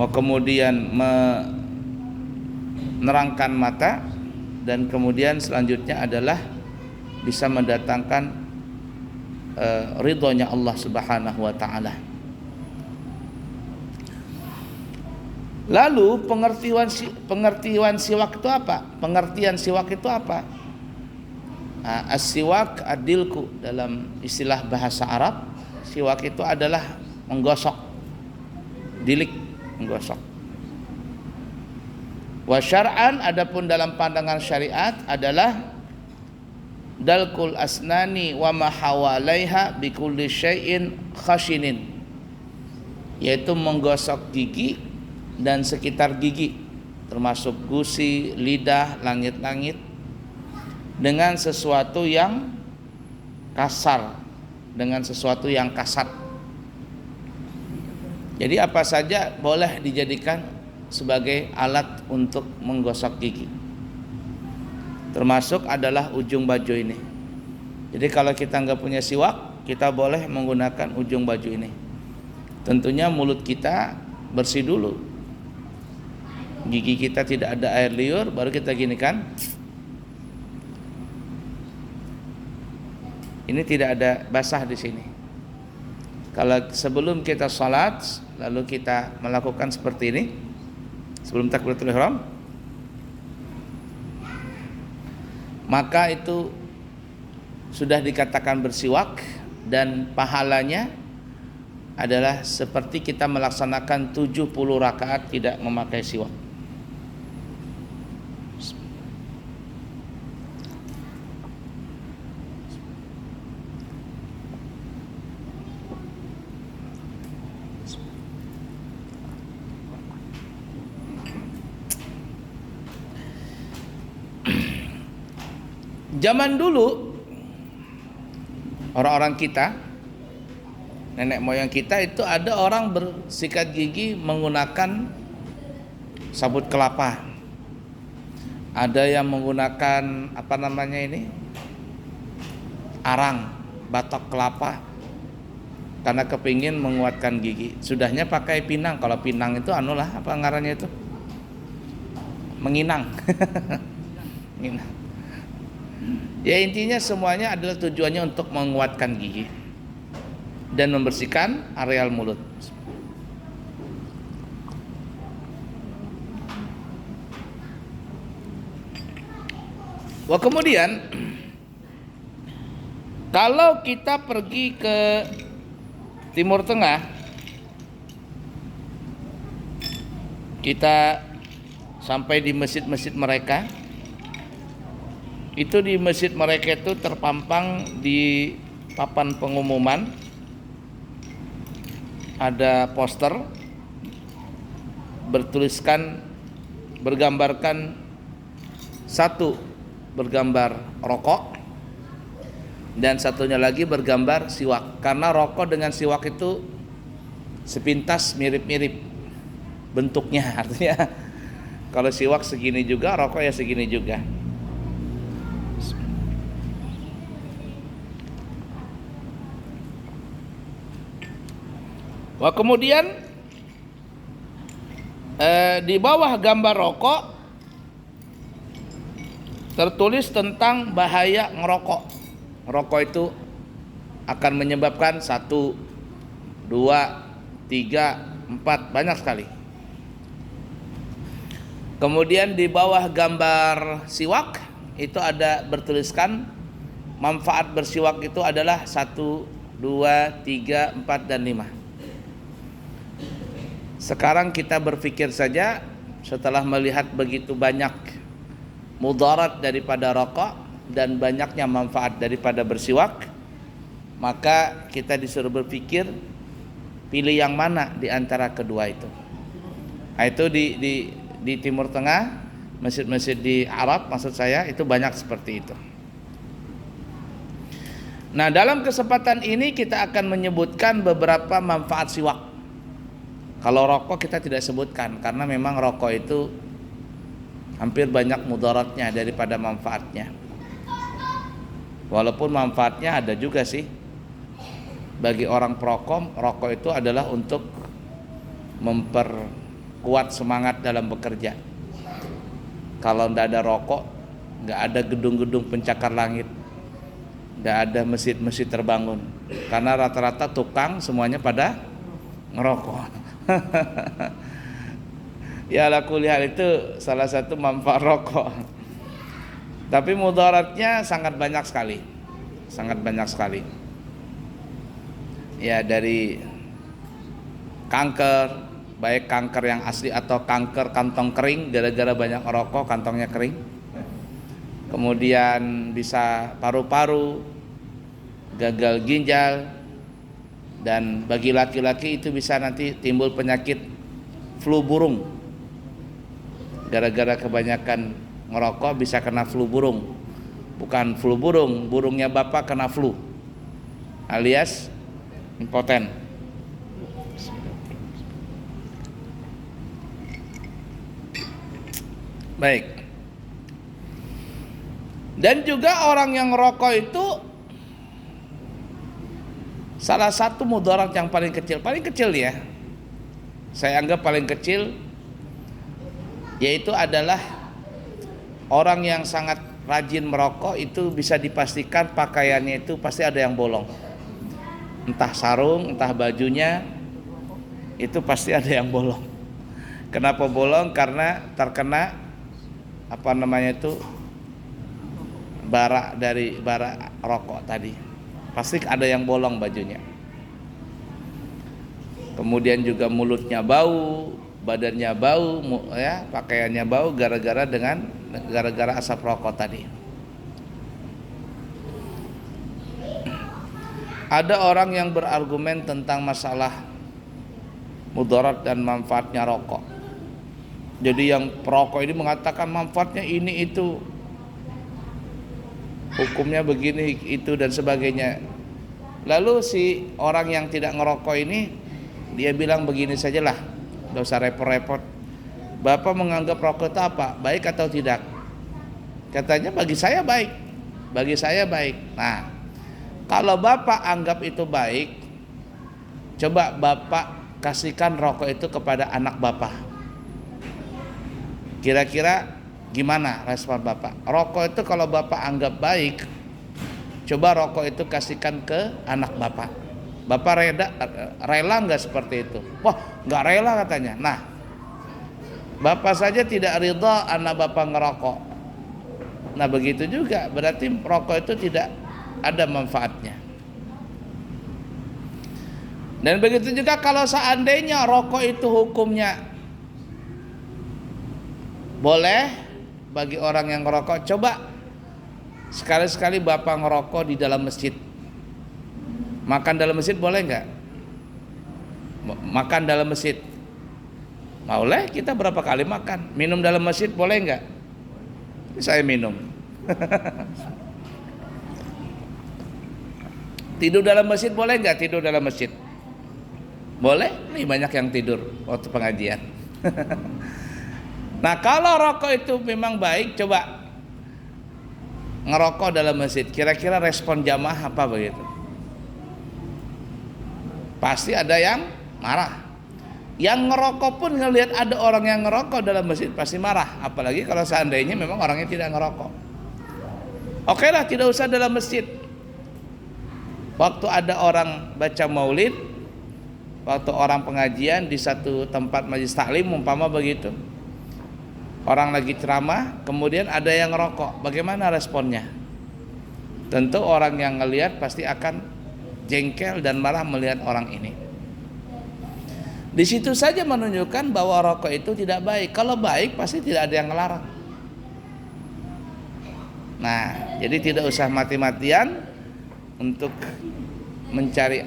kemudian menerangkan mata, dan kemudian selanjutnya adalah bisa mendatangkan ridhonya Allah Subhanahu wa taala. Lalu pengertian siwak itu apa? Pengertian siwak itu apa? As-siwak adilku, dalam istilah bahasa Arab, siwak itu adalah menggosok, dilik, menggosok. Wa syar'an, adapun dalam pandangan syariat adalah dalkul asnani wa ma hawalaiha bi kulli syai'in khashinin, yaitu menggosok gigi dan sekitar gigi, termasuk gusi, lidah, langit-langit, dengan sesuatu yang kasar, dengan sesuatu yang kasar. Jadi apa saja boleh dijadikan sebagai alat untuk menggosok gigi, termasuk adalah ujung baju ini. Jadi kalau kita nggak punya siwak, kita boleh menggunakan ujung baju ini. Tentunya mulut kita bersih dulu, gigi kita tidak ada air liur, baru kita gini kan. Ini tidak ada basah di sini. Kalau sebelum kita salat, lalu kita melakukan seperti ini sebelum takbiratul ihram, maka itu sudah dikatakan bersiwak, dan pahalanya adalah seperti kita melaksanakan 70 rakaat tidak memakai siwak. Zaman dulu orang-orang kita, nenek moyang kita itu ada orang bersikat gigi menggunakan sabut kelapa. Ada yang menggunakan apa namanya ini? Arang, batok kelapa, karena kepingin menguatkan gigi. Sudahnya pakai pinang. Kalau pinang itu anulah apa ngarannya itu? Menginang. Menginang. Ya intinya semuanya adalah tujuannya untuk menguatkan gigi dan membersihkan areal mulut. Wah, kemudian kalau kita pergi ke Timur Tengah, kita sampai di masjid-masjid mereka, itu di masjid mereka itu terpampang di papan pengumuman, ada poster bergambarkan satu bergambar rokok dan satunya lagi bergambar siwak, karena rokok dengan siwak itu sepintas mirip-mirip bentuknya, artinya kalau siwak segini juga, rokok ya segini juga. Wah, kemudian di bawah gambar rokok tertulis tentang bahaya ngerokok. Rokok itu akan menyebabkan 1, 2, 3, 4, banyak sekali. Kemudian di bawah gambar siwak itu ada bertuliskan manfaat bersiwak itu adalah 1, 2, 3, 4, dan 5. Sekarang kita berpikir saja, setelah melihat begitu banyak mudarat daripada rokok dan banyaknya manfaat daripada bersiwak, maka kita disuruh berpikir pilih yang mana di antara kedua itu. Nah, itu di Timur Tengah, masjid-masjid di Arab maksud saya, itu banyak seperti itu. Nah, dalam kesempatan ini kita akan menyebutkan beberapa manfaat siwak. Kalau rokok kita tidak sebutkan, karena memang rokok itu hampir banyak mudaratnya daripada manfaatnya. Walaupun manfaatnya ada juga sih. Bagi orang perokok, rokok itu adalah untuk kuat semangat dalam bekerja. Kalau tidak ada rokok, nggak ada gedung-gedung pencakar langit, nggak ada masjid-masjid terbangun, karena rata-rata tukang semuanya pada ngerokok. Ya ala kulli hal, itu salah satu manfaat rokok. Tapi mudaratnya sangat banyak sekali, sangat banyak sekali. Ya, dari kanker, baik kanker yang asli atau kanker kantong kering gara-gara banyak rokok kantongnya kering. Kemudian bisa paru-paru, gagal ginjal, dan bagi laki-laki itu bisa nanti timbul penyakit flu burung. Gara-gara kebanyakan ngerokok bisa kena flu burung. Bukan flu burung, burungnya bapak kena flu, alias impoten. Baik. Dan juga orang yang ngerokok itu salah satu mudarat yang paling kecil ya, saya anggap paling kecil, yaitu adalah orang yang sangat rajin merokok itu bisa dipastikan pakaiannya itu pasti ada yang bolong. Entah sarung, entah bajunya, itu pasti ada yang bolong. Kenapa bolong? Karena terkena bara dari bara rokok tadi. Pasti ada yang bolong bajunya. Kemudian juga mulutnya bau, badannya bau, ya, pakaiannya bau gara-gara asap rokok tadi. Ada orang yang berargumen tentang masalah mudarat dan manfaatnya rokok. Jadi yang perokok ini mengatakan manfaatnya ini itu, hukumnya begini itu dan sebagainya. Lalu si orang yang tidak ngerokok ini dia bilang begini sajalah, nggak usah repot-repot. Bapak menganggap rokok itu apa? Baik atau tidak? Katanya bagi saya baik, bagi saya baik. Nah, kalau bapak anggap itu baik, coba bapak kasihkan rokok itu kepada anak bapak. Kira-kira gimana respon bapak? Rokok itu kalau bapak anggap baik, coba rokok itu kasihkan ke anak bapak. Bapak rela nggak seperti itu? Wah, nggak rela katanya. Nah, bapak saja tidak ridha anak bapak ngerokok. Nah, begitu juga berarti rokok itu tidak ada manfaatnya. Dan begitu juga kalau seandainya rokok itu hukumnya boleh bagi orang yang ngerokok, coba sekali-sekali bapak ngerokok di dalam masjid. Makan dalam masjid boleh nggak? Makan dalam masjid boleh, kita berapa kali makan. Minum dalam masjid boleh nggak? Saya minum. Tidur dalam masjid boleh nggak? Tidur dalam masjid boleh. Nih banyak yang tidur waktu pengajian. Nah, kalau rokok itu memang baik, coba ngerokok dalam masjid, kira-kira respon jamaah apa begitu? Pasti ada yang marah. Yang ngerokok pun ngelihat ada orang yang ngerokok dalam masjid pasti marah, apalagi kalau seandainya memang orangnya tidak ngerokok. Oke lah, tidak usah dalam masjid. Waktu ada orang baca maulid, waktu orang pengajian di satu tempat majelis taklim umpama begitu, orang lagi ceramah, kemudian ada yang ngerokok, bagaimana responnya? Tentu orang yang ngelihat pasti akan jengkel dan marah melihat orang ini. Di situ saja menunjukkan bahwa rokok itu tidak baik. Kalau baik pasti tidak ada yang ngelarang. Nah, jadi tidak usah mati-matian untuk mencari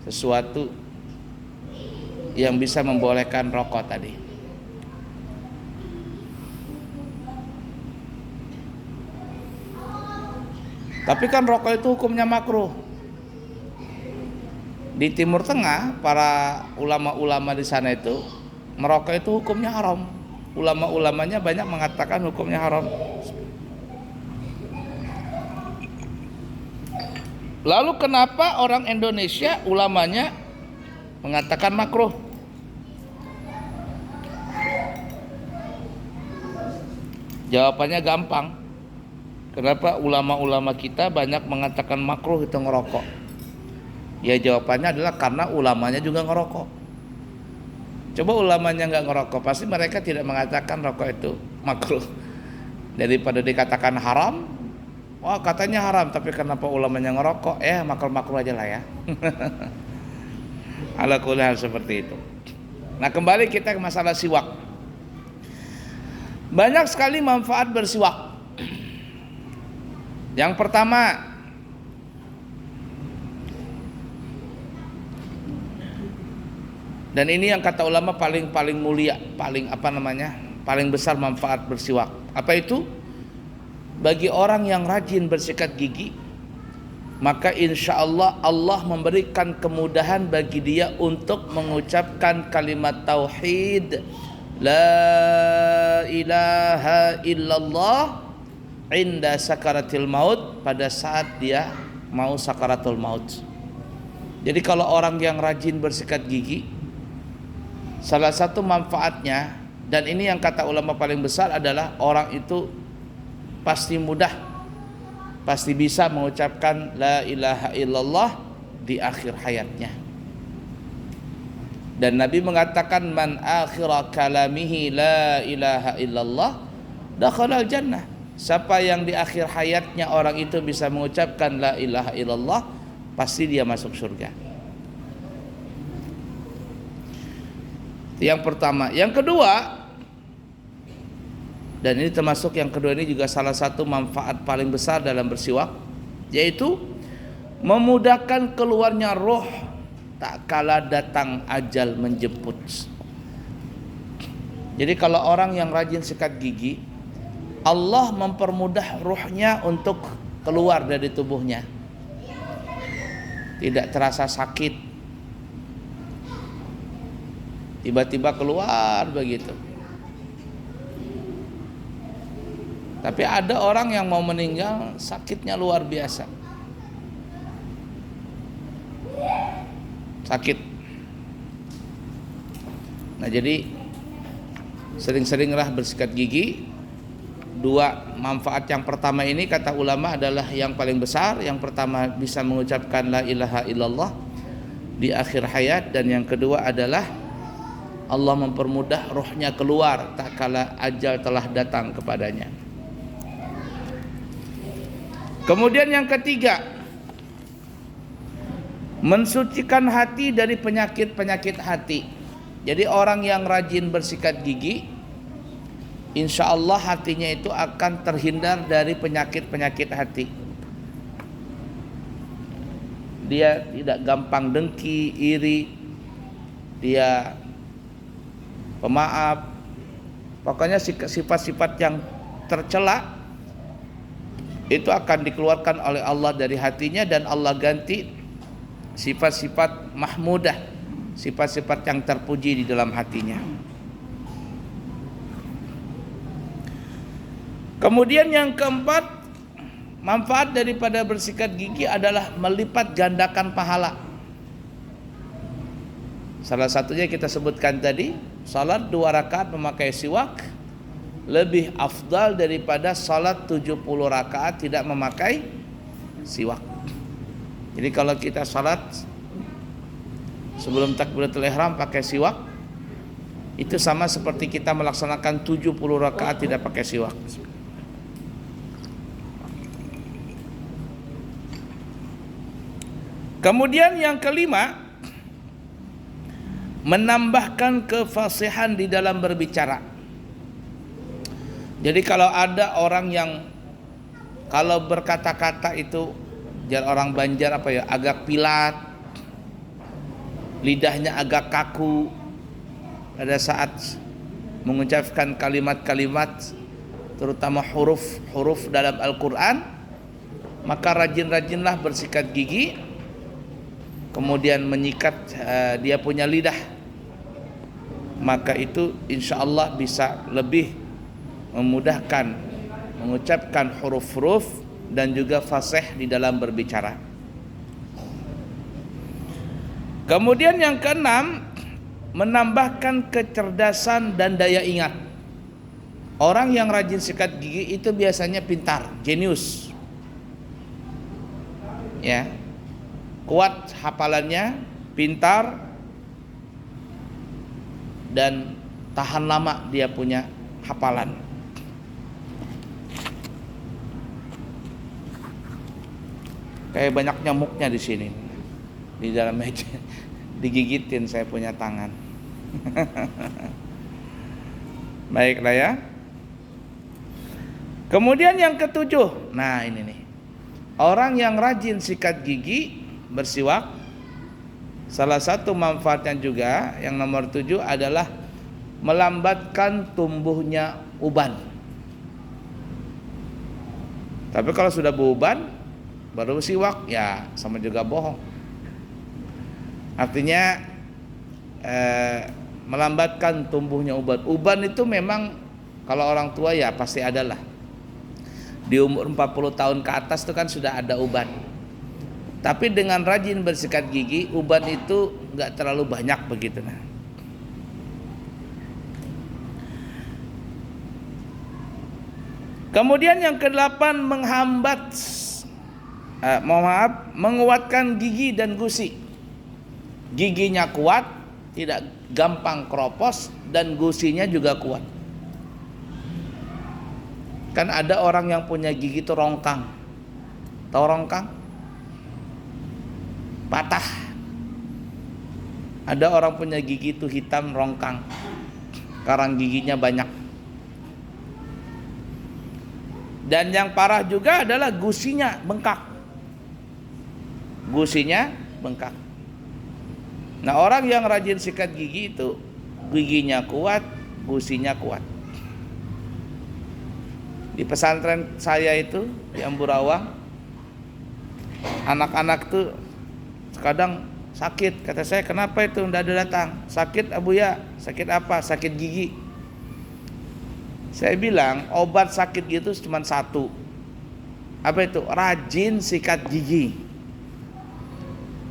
sesuatu yang bisa membolehkan rokok tadi. Tapi kan rokok itu hukumnya makruh. Di Timur Tengah, para ulama-ulama di sana itu merokok itu hukumnya haram. Ulama-ulamanya banyak mengatakan hukumnya haram. Lalu kenapa orang Indonesia ulamanya mengatakan makruh? Jawabannya gampang. Kenapa ulama-ulama kita banyak mengatakan makruh itu ngerokok? Ya jawabannya adalah karena ulamanya juga ngerokok. Coba ulamanya nggak ngerokok, pasti mereka tidak mengatakan rokok itu makruh. Daripada dikatakan haram, wah katanya haram, tapi kenapa ulamanya ngerokok? Makruh-makruh aja lah ya. Ala kulli hal seperti itu. Nah, kembali kita ke masalah siwak. Banyak sekali manfaat bersiwak. Yang pertama, dan ini yang kata ulama paling mulia, paling besar manfaat bersiwak. Apa itu? Bagi orang yang rajin bersikat gigi, maka insya Allah Allah memberikan kemudahan bagi dia untuk mengucapkan kalimat tauhid la ilaha illallah inda sakaratil maut, pada saat dia mau sakaratul maut. Jadi kalau orang yang rajin bersikat gigi, salah satu manfaatnya, dan ini yang kata ulama paling besar, adalah orang itu pasti bisa mengucapkan la ilaha illallah di akhir hayatnya. Dan Nabi mengatakan man akhira kalamihi la ilaha illallah dakhalal jannah. Siapa yang di akhir hayatnya orang itu bisa mengucapkan la ilaha illallah, pasti dia masuk surga. Yang pertama. Yang kedua, dan ini termasuk yang kedua, ini juga salah satu manfaat paling besar dalam bersiwak, yaitu memudahkan keluarnya roh tak kala datang ajal menjemput. Jadi kalau orang yang rajin sikat gigi, Allah mempermudah ruhnya untuk keluar dari tubuhnya. Tidak terasa sakit, tiba-tiba keluar begitu. Tapi ada orang yang mau meninggal sakitnya luar biasa, sakit. Nah, jadi sering-seringlah bersikat gigi. Dua manfaat yang pertama ini kata ulama adalah yang paling besar. Yang pertama bisa mengucapkan la ilaha illallah di akhir hayat, dan yang kedua adalah Allah mempermudah rohnya keluar tak kala ajal telah datang kepadanya. Kemudian yang ketiga, mensucikan hati dari penyakit-penyakit hati. Jadi orang yang rajin bersikat gigi, insya Allah hatinya itu akan terhindar dari penyakit-penyakit hati. Dia tidak gampang dengki, iri, dia pemaaf. Pokoknya sifat-sifat yang tercela itu akan dikeluarkan oleh Allah dari hatinya, dan Allah ganti sifat-sifat mahmudah, sifat-sifat yang terpuji di dalam hatinya. Kemudian yang keempat, manfaat daripada bersikat gigi adalah melipat gandakan pahala. Salah satunya kita sebutkan tadi, salat 2 rakaat memakai siwak lebih afdal daripada salat 70 rakaat tidak memakai siwak. Jadi kalau kita salat sebelum takbiratul ihram pakai siwak, itu sama seperti kita melaksanakan 70 rakaat tidak pakai siwak. Kemudian yang kelima, menambahkan kefasihan di dalam berbicara. Jadi kalau ada orang yang kalau berkata-kata itu jar orang Banjar agak pilat, lidahnya agak kaku pada saat mengucapkan kalimat-kalimat, terutama huruf-huruf dalam Al-Quran, maka rajin-rajinlah bersikat gigi, kemudian menyikat dia punya lidah, maka itu insya Allah bisa lebih memudahkan mengucapkan huruf-huruf dan juga fasih di dalam berbicara. Kemudian yang keenam, menambahkan kecerdasan dan daya ingat. Orang yang rajin sikat gigi itu biasanya pintar, jenius. Ya. Kuat hafalannya, pintar, dan tahan lama dia punya hafalan. Kayak banyak nyamuknya di sini. Di dalam meja digigitin saya punya tangan. Baiklah ya. Kemudian yang ketujuh, nah ini nih, orang yang rajin sikat gigi, bersiwak, salah satu manfaatnya juga yang nomor 7 adalah melambatkan tumbuhnya uban. Tapi kalau sudah beruban baru siwak, ya sama juga bohong. Artinya melambatkan tumbuhnya uban. Uban itu memang kalau orang tua ya pasti adalah. Di umur 40 tahun ke atas itu kan sudah ada uban. Tapi dengan rajin bersikat gigi, uban itu nggak terlalu banyak begitu. Nah, kemudian yang ke-8 menguatkan gigi dan gusi. Giginya kuat, tidak gampang keropos, dan gusinya juga kuat. Kan ada orang yang punya gigi itu rongkang. Tahu rongkang? Patah. Ada orang punya gigi itu hitam rongkang. Karang giginya banyak. Dan yang parah juga adalah gusinya bengkak. Gusinya bengkak. Nah, orang yang rajin sikat gigi itu giginya kuat, gusinya kuat. Di pesantren saya itu di Amburawa, anak-anak tuh kadang sakit. Kata saya, kenapa itu tidak ada datang? Sakit Abu ya? Sakit apa? Sakit gigi. Saya bilang obat sakit gitu cuma satu. Apa itu? Rajin sikat gigi.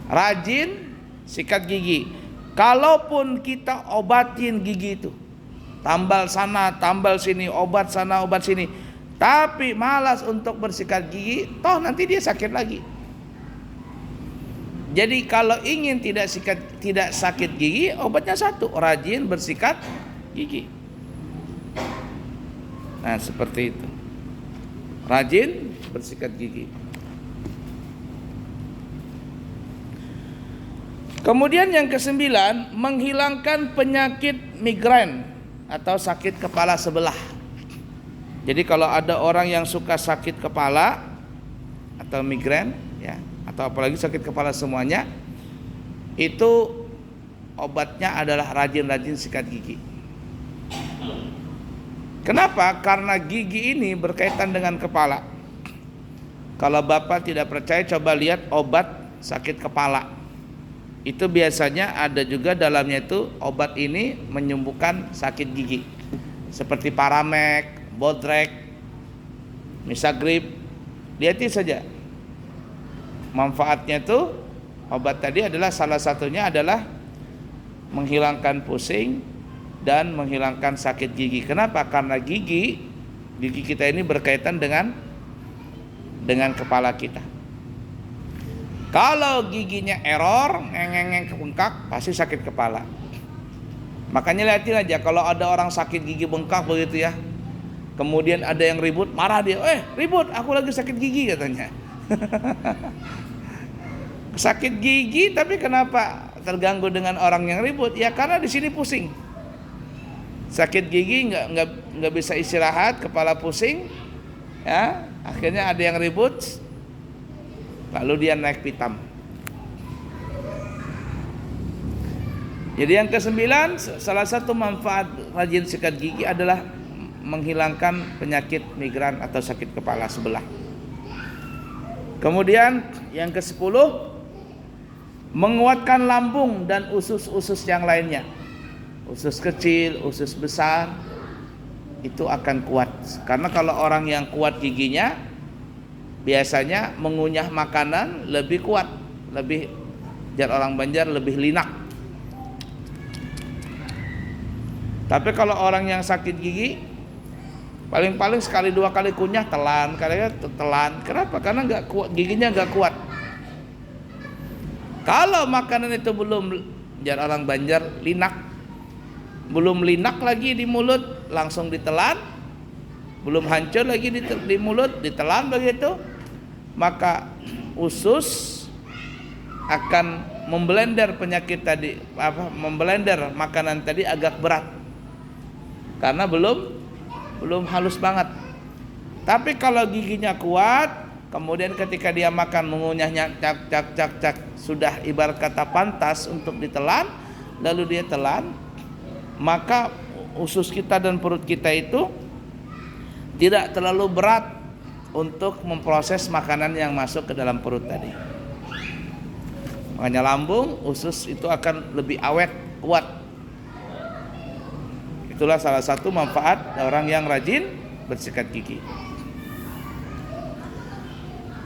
Rajin sikat gigi. Kalaupun kita obatin gigi itu, tambal sana, tambal sini, obat sana, obat sini, tapi malas untuk bersikat gigi, toh nanti dia sakit lagi. Jadi kalau ingin tidak sakit gigi, obatnya satu, rajin bersikat gigi. Nah, seperti itu. Rajin bersikat gigi. Kemudian yang ke-9, menghilangkan penyakit migrain atau sakit kepala sebelah. Jadi kalau ada orang yang suka sakit kepala atau migrain ya, atau apalagi sakit kepala semuanya, itu obatnya adalah rajin-rajin sikat gigi. Kenapa? Karena gigi ini berkaitan dengan kepala. Kalau Bapak tidak percaya, coba lihat obat sakit kepala. Itu biasanya ada juga dalamnya itu obat ini menyembuhkan sakit gigi. Seperti Paramek, Bodrek, Misagrip. Lihat saja. Manfaatnya itu obat tadi adalah salah satunya adalah menghilangkan pusing dan menghilangkan sakit gigi. Kenapa? Karena gigi kita ini berkaitan dengan kepala kita. Kalau giginya error, ngeng bengkak, pasti sakit kepala. Makanya lihatin aja kalau ada orang sakit gigi bengkak begitu ya. Kemudian ada yang ribut, marah dia, ribut, aku lagi sakit gigi katanya. Sakit gigi tapi kenapa terganggu dengan orang yang ribut? Ya karena di sini pusing. Sakit gigi nggak bisa istirahat, kepala pusing, ya akhirnya ada yang ribut, lalu dia naik pitam. Jadi yang ke-9, salah satu manfaat rajin sikat gigi adalah menghilangkan penyakit migran atau sakit kepala sebelah. Kemudian yang ke-10, menguatkan lambung dan usus-usus yang lainnya. Usus kecil, usus besar, itu akan kuat. Karena kalau orang yang kuat giginya, biasanya mengunyah makanan lebih kuat, lebih, jar orang Banjar, lebih linak. Tapi kalau orang yang sakit gigi, Paling-paling sekali dua kali kunyah telan, telan. Kenapa? Karena nggak kuat, giginya nggak kuat. Kalau makanan itu belum, biar orang Banjar, linak, belum linak lagi di mulut, langsung ditelan, belum hancur lagi di mulut, ditelan begitu, maka usus akan memblender penyakit tadi, memblender makanan tadi agak berat, karena belum halus banget. Tapi kalau giginya kuat, kemudian ketika dia makan mengunyahnya cak sudah ibarat kata pantas untuk ditelan, lalu dia telan, maka usus kita dan perut kita itu tidak terlalu berat untuk memproses makanan yang masuk ke dalam perut tadi. Makanya lambung, usus itu akan lebih awet, kuat. Itulah salah satu manfaat orang yang rajin bersikat gigi.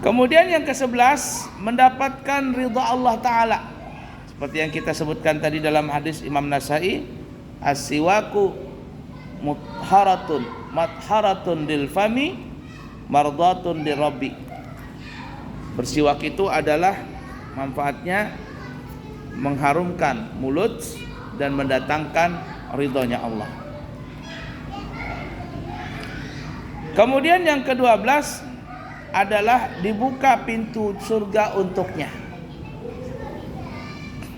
Kemudian yang ke-11, mendapatkan ridha Allah Ta'ala. Seperti yang kita sebutkan tadi dalam hadis Imam Nasai, as-siwaku matharatun lil fami mardatun lirabbi. Bersiwak itu adalah manfaatnya mengharumkan mulut dan mendatangkan ridhonya Allah. Kemudian yang ke-12 adalah dibuka pintu surga untuknya.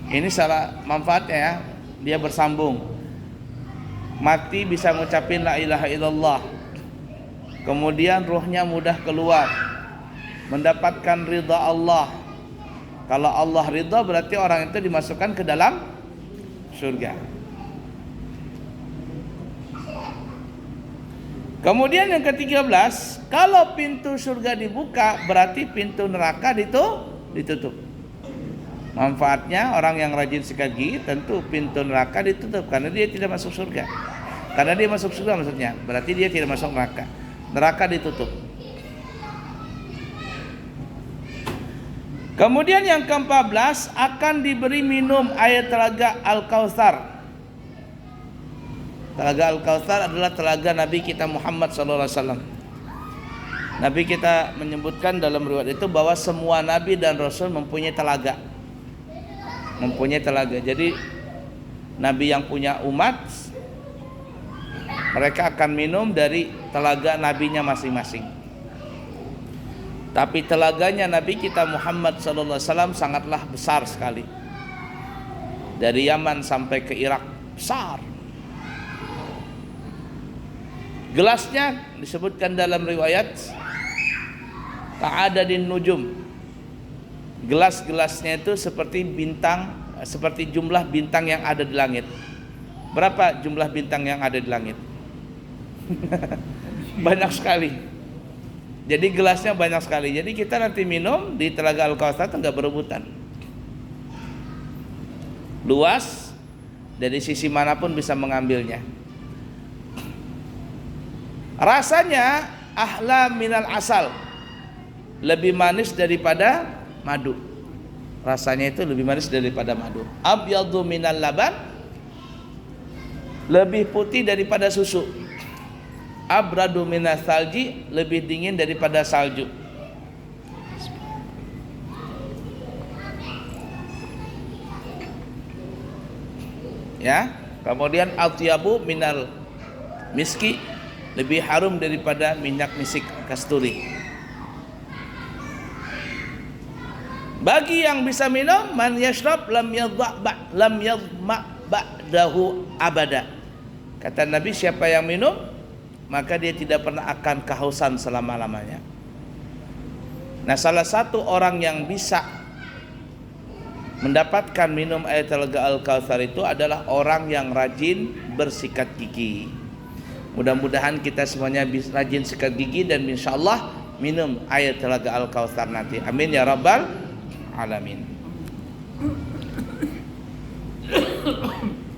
Ini salah manfaatnya ya, dia bersambung. Mati bisa ngucapin la ilaha illallah. Kemudian ruhnya mudah keluar, mendapatkan ridha Allah. Kalau Allah ridha berarti orang itu dimasukkan ke dalam surga. Kemudian yang ke-13, kalau pintu surga dibuka berarti pintu neraka ditutup. Manfaatnya orang yang rajin sikat gigi, tentu pintu neraka ditutup karena dia tidak masuk surga. Karena dia masuk surga maksudnya, berarti dia tidak masuk neraka. Neraka ditutup. Kemudian yang ke-14, akan diberi minum air telaga Al-Kautsar. Telaga Al-Kautsar adalah telaga Nabi kita Muhammad SAW. Nabi kita menyebutkan dalam riwayat itu bahwa semua Nabi dan Rasul mempunyai telaga. Jadi Nabi yang punya umat, mereka akan minum dari telaga nabinya masing-masing. Tapi telaganya Nabi kita Muhammad SAW sangatlah besar sekali. Dari Yaman sampai ke Irak, besar. Gelasnya disebutkan dalam riwayat ka'adadin nujum. Gelas-gelasnya itu seperti bintang, seperti jumlah bintang yang ada di langit. Berapa jumlah bintang yang ada di langit? Banyak sekali. Jadi gelasnya banyak sekali. Jadi kita nanti minum di telaga Al-Kautsar itu enggak berebutan. Luas, dari sisi manapun bisa mengambilnya. Rasanya ahla minal asal, lebih manis daripada madu. Rasanya itu lebih manis daripada madu. Abyadu minal laban, lebih putih daripada susu. Abradu minas salji, lebih dingin daripada salju. Ya, kemudian atyabu minal miski, lebih harum daripada minyak misik kasturi. Bagi yang bisa minum, man yashrab lam yadma ba'dahu abada. Kata Nabi, siapa yang minum, maka dia tidak pernah akan kehausan selama-lamanya. Nah, salah satu orang yang bisa mendapatkan minum air telaga Al-Kautsar itu adalah orang yang rajin bersikat gigi. Mudah-mudahan kita semuanya bisa rajin sikat gigi dan insyaallah minum air telaga Al-Kautsar nanti. Amin ya rabbal alamin.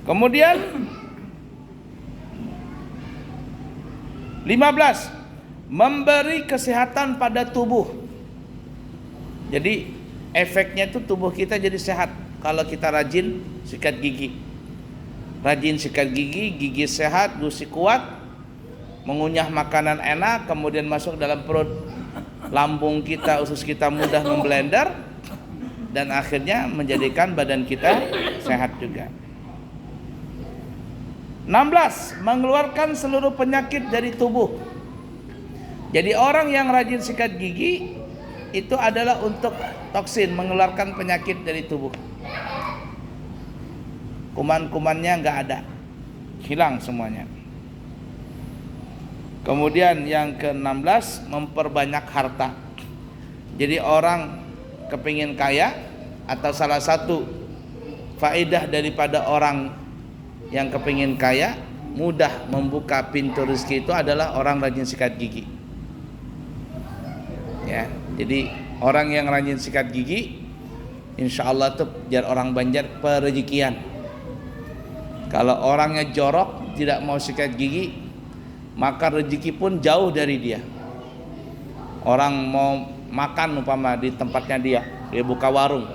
Kemudian 15, memberi kesehatan pada tubuh. Jadi efeknya itu tubuh kita jadi sehat kalau kita rajin sikat gigi. Rajin sikat gigi, gigi sehat, gusi kuat, mengunyah makanan enak, kemudian masuk dalam perut, lambung kita, usus kita mudah memblender, dan akhirnya menjadikan badan kita sehat juga. 16. Mengeluarkan seluruh penyakit dari tubuh. Jadi orang yang rajin sikat gigi itu adalah untuk toksin, mengeluarkan penyakit dari tubuh. Kuman-kumannya nggak ada, hilang semuanya. Kemudian yang ke-16, memperbanyak harta. Jadi orang kepingin kaya, atau salah satu faedah daripada orang yang kepingin kaya, mudah membuka pintu rezeki itu adalah orang rajin sikat gigi. Ya, jadi orang yang rajin sikat gigi, insya Allah tuh jar orang Banjar perezekian. Kalau orangnya jorok, tidak mau sikat gigi, maka rezeki pun jauh dari dia. Orang mau makan umpama di tempatnya dia buka warung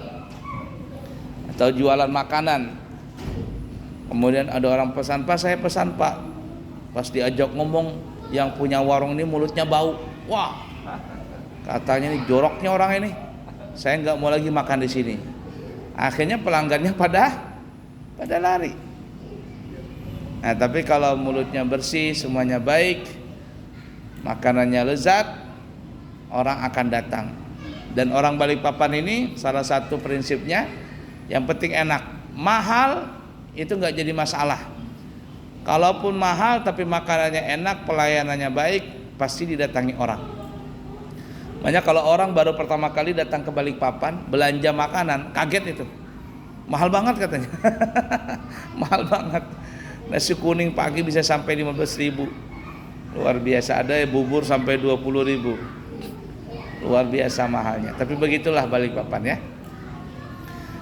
atau jualan makanan, kemudian ada orang pesan, "Pak, saya pesan Pak." Pas diajak ngomong, yang punya warung ini mulutnya bau. Wah, katanya ini joroknya orang ini, saya nggak mau lagi makan di sini. Akhirnya pelanggannya pada lari. Nah, tapi kalau mulutnya bersih, semuanya baik, makanannya lezat, orang akan datang. Dan orang Balikpapan ini salah satu prinsipnya, yang penting enak. Mahal itu nggak jadi masalah. Kalaupun mahal tapi makanannya enak, pelayanannya baik, pasti didatangi orang. Banyak kalau orang baru pertama kali datang ke Balikpapan belanja makanan, kaget itu, mahal banget katanya. Mahal banget. Nasi kuning pagi bisa sampai 15.000, luar biasa. Ada bubur sampai 20.000, luar biasa mahalnya. Tapi begitulah Balikpapan ya.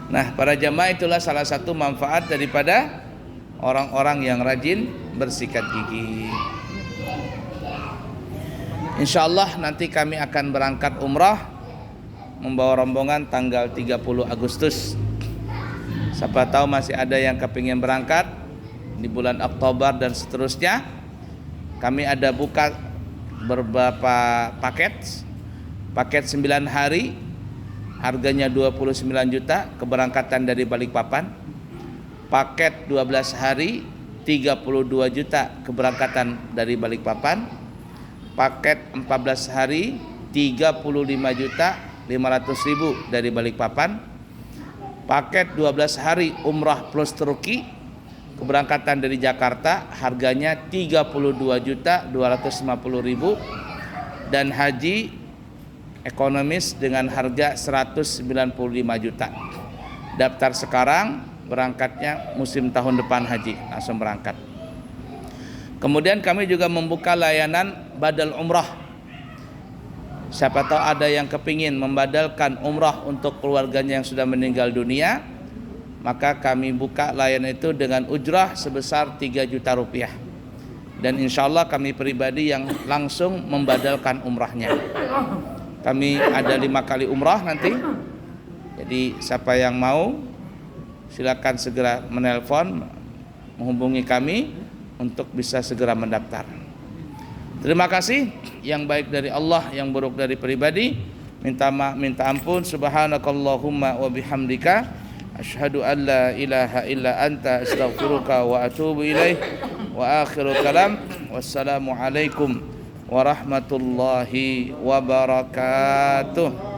Nah, para jamaah, itulah salah satu manfaat daripada orang-orang yang rajin bersikat gigi. Insya Allah nanti kami akan berangkat umrah, membawa rombongan tanggal 30 Agustus. Siapa tahu masih ada yang kepingin berangkat di bulan Oktober dan seterusnya. Kami ada buka beberapa paket 9 hari, harganya 29 juta keberangkatan dari Balikpapan. Paket 12 hari 32 juta keberangkatan dari Balikpapan. Paket 14 hari 35 juta 500.000 dari Balikpapan. Paket 12 hari umrah plus Turki keberangkatan dari Jakarta, harganya 32 juta 250.000, dan haji ekonomis dengan harga 195 juta. Daftar sekarang, berangkatnya musim tahun depan haji, langsung berangkat. Kemudian kami juga membuka layanan badal umrah. Siapa tahu ada yang kepingin membadalkan umrah untuk keluarganya yang sudah meninggal dunia, maka kami buka layanan itu dengan ujrah sebesar 3 juta rupiah. Dan insya Allah kami pribadi yang langsung membadalkan umrahnya. Kami ada 5 kali umrah nanti. Jadi siapa yang mau, silakan segera menelpon, menghubungi kami untuk bisa segera mendaftar. Terima kasih. Yang baik dari Allah, yang buruk dari pribadi. Minta ampun. Subhanakallahumma wa bihamdika, asyhadu an la ilaha illa anta, astaghfiruka wa atubu ilaih. Wa akhiru kalam, wassalamu alaikum warahmatullahi wabarakatuh.